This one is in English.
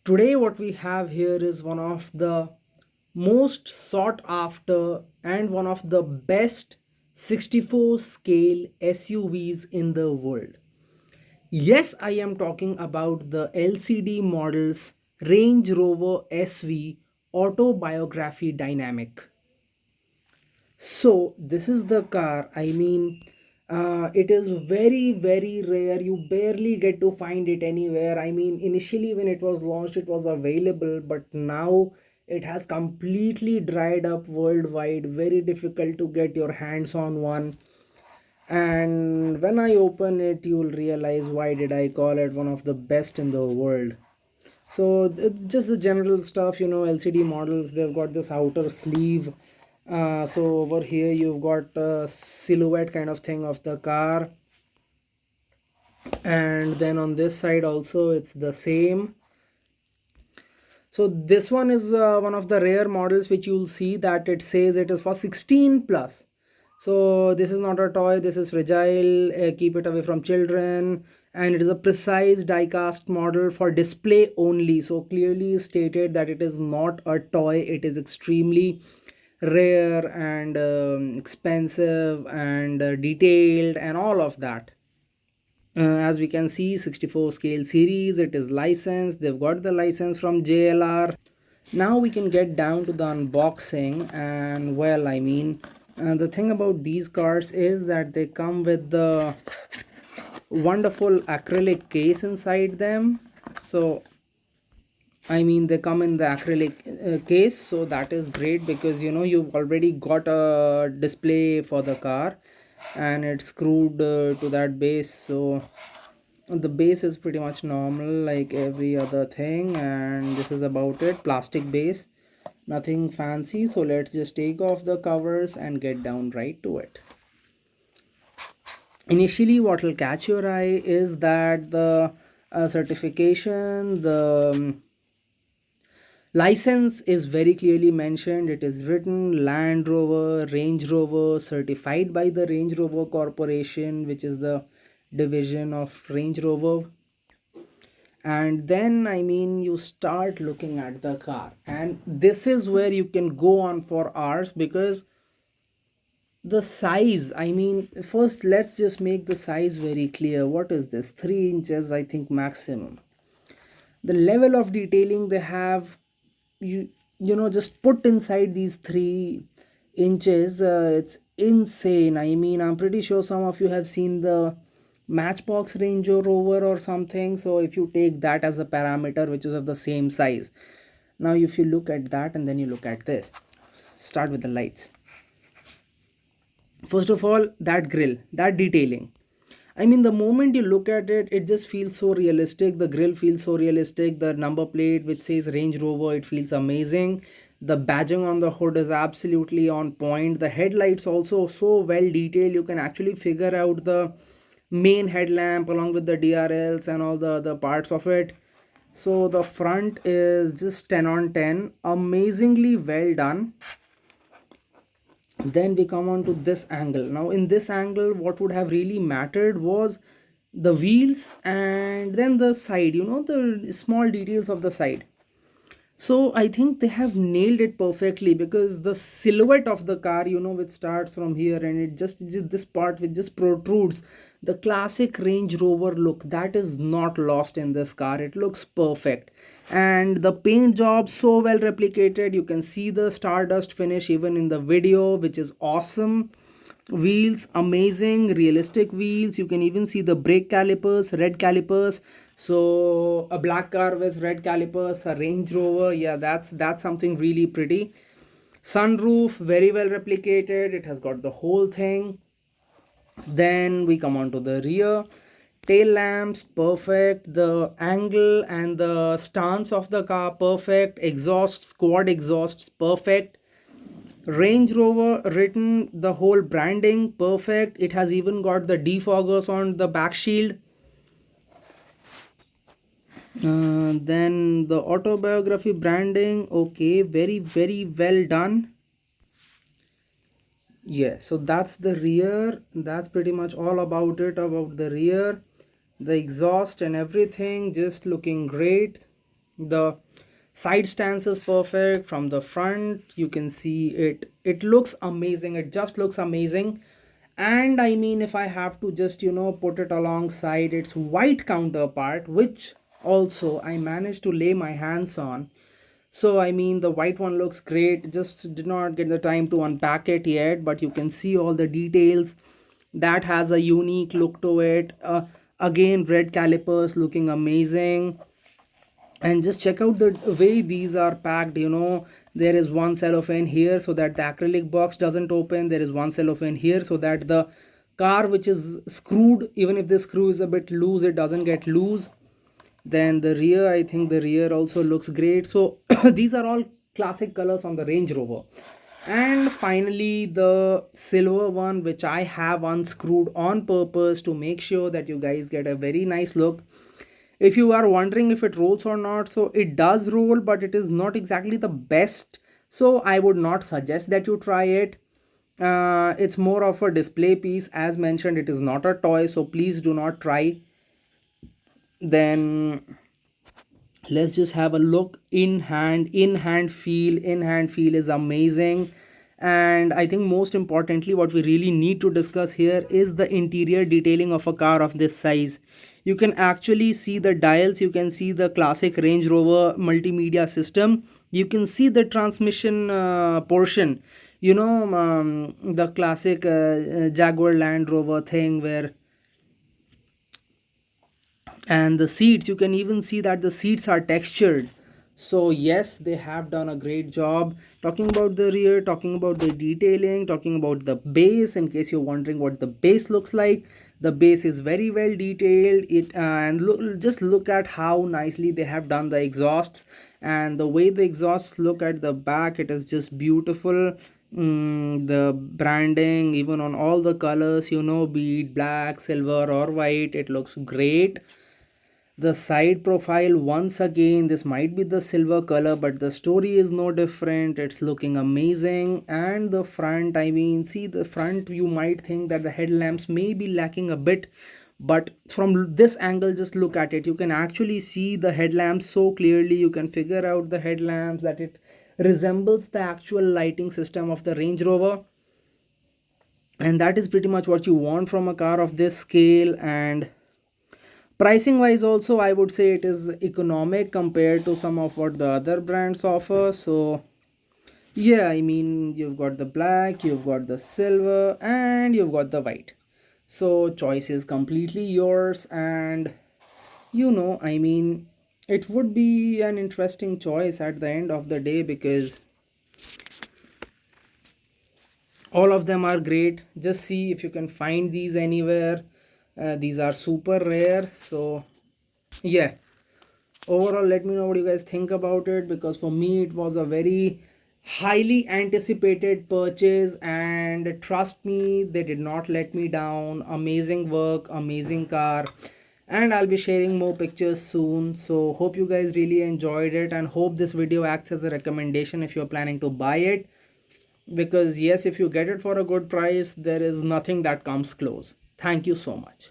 Today, what we have here is one of the most sought after and one of the best 64 scale SUVs in the world. Yes, I am talking about the LCD models Range Rover SV Autobiography Dynamic. So this is the car. It is very, very rare. You barely get to find it anywhere. Initially when it was launched, it was available, but now it has completely dried up worldwide. Very difficult to get your hands on one. And when I open it, you'll realize why did I call it one of the best in the world. So just the general stuff, LCD models, they've got this outer sleeve. So over here you've got a silhouette kind of thing of the car, and then on this side also it's the same. So this one is one of the rare models which you'll see that it says it is for 16 plus. So this is not a toy, this is fragile, keep it away from children, and it is a precise die-cast model for display only. So clearly stated that it is not a toy, it is extremely rare and expensive and detailed and all of that. As we can see, 64 scale series, it is licensed, they've got the license from JLR. Now we can get down to the unboxing. And well, the thing about these cars is that they come with the wonderful acrylic case inside them. So they come in the acrylic case, so that is great because you've already got a display for the car and it's screwed to that base. So the base is pretty much normal like every other thing, and this is about it. Plastic base, nothing fancy. So let's just take off the covers and get down right to it. Initially, what will catch your eye is that the certification, the license is very clearly mentioned. It is written Land Rover, Range Rover, certified by the Range Rover Corporation, which is the division of Range Rover. And then you start looking at the car, and this is where you can go on for hours because the size, first let's just make the size very clear. What is this? 3 inches, I think, maximum. The level of detailing they have, just put inside these 3 inches, it's insane. I'm pretty sure some of you have seen the Matchbox Range Rover or something. So if you take that as a parameter which is of the same size, now if you look at that and then you look at this, start with the lights. First of all, that grill, that detailing, the moment you look at it, it just feels so realistic. The grill feels so realistic. The number plate which says Range Rover, it feels amazing. The badging on the hood is absolutely on point. The headlights also so well detailed. You can actually figure out the main headlamp along with the DRLs and all the other parts of it. So the front is just 10 on 10, amazingly well done. Then we come on to this angle. Now in this angle, what would have really mattered was the wheels and then the side, the small details of the side. So I think they have nailed it perfectly because the silhouette of the car, which starts from here and it just this part which just protrudes, the classic Range Rover look, that is not lost in this car. It looks perfect. And the paint job so well replicated. You can see the stardust finish even in the video, which is awesome. Wheels, amazing, realistic wheels. You can even see the brake calipers, red calipers. So a black car with red calipers, a Range Rover, yeah, that's something really pretty. Sunroof, very well replicated. It has got the whole thing. Then we come on to the rear. Tail lamps, perfect. The angle and the stance of the car, perfect. Exhausts, quad exhausts, perfect. Range Rover written, the whole branding perfect. It has even got the defoggers on the back shield. Then the Autobiography branding, okay, very, very well done. Yeah, so that's the rear. That's pretty much all about the rear. The exhaust and everything just looking great. The side stance is perfect. From the front you can see it looks amazing, it just looks amazing. And I mean, if I have to just put it alongside its white counterpart, which also I managed to lay my hands on. So I mean, the white one looks great. Just did not get the time to unpack it yet, but you can see all the details. That has a unique look to it. Again, red calipers looking amazing. And just check out the way these are packed. There is one cellophane here so that the acrylic box doesn't open. There is one cellophane here so that the car which is screwed, even if the screw is a bit loose, it doesn't get loose. Then the rear, I think the rear also looks great. So these are all classic colors on the Range Rover. And finally, the silver one, which I have unscrewed on purpose to make sure that you guys get a very nice look. If you are wondering if it rolls or not, so it does roll, but it is not exactly the best. So I would not suggest that you try it. It's more of a display piece. As mentioned, it is not a toy, so please do not try. Then let's just have a look. In hand feel is amazing. And I think most importantly, what we really need to discuss here is the interior detailing of a car of this size. You can actually see the dials, you can see the classic Range Rover multimedia system, you can see the transmission portion, the classic Jaguar Land Rover thing where. And the seats, you can even see that the seats are textured. So yes, they have done a great job. Talking about the rear, talking about the detailing, talking about the base, in case you're wondering what the base looks like, the base is very well detailed. Just look at how nicely they have done the exhausts, and the way the exhausts look at the back, it is just beautiful. The branding, even on all the colors, be it black, silver or white, it looks great. The side profile, once again, this might be the silver color, but the story is no different. It's looking amazing. And the front, I mean, see the front, you might think that the headlamps may be lacking a bit, but from this angle, just look at it, you can actually see the headlamps so clearly. You can figure out the headlamps, that it resembles the actual lighting system of the Range Rover. And that is pretty much what you want from a car of this scale. And pricing wise also, I would say it is economic compared to some of what the other brands offer. So yeah, I mean, you've got the black, you've got the silver, and you've got the white. So choice is completely yours. And I mean, it would be an interesting choice at the end of the day, because all of them are great. Just see if you can find these anywhere. These are super rare. So yeah, overall, let me know what you guys think about it, because for me it was a very highly anticipated purchase, and trust me, they did not let me down. Amazing work, amazing car. And I'll be sharing more pictures soon. So hope you guys really enjoyed it, and hope this video acts as a recommendation if you're planning to buy it. Because yes, if you get it for a good price, there is nothing that comes close. Thank you so much.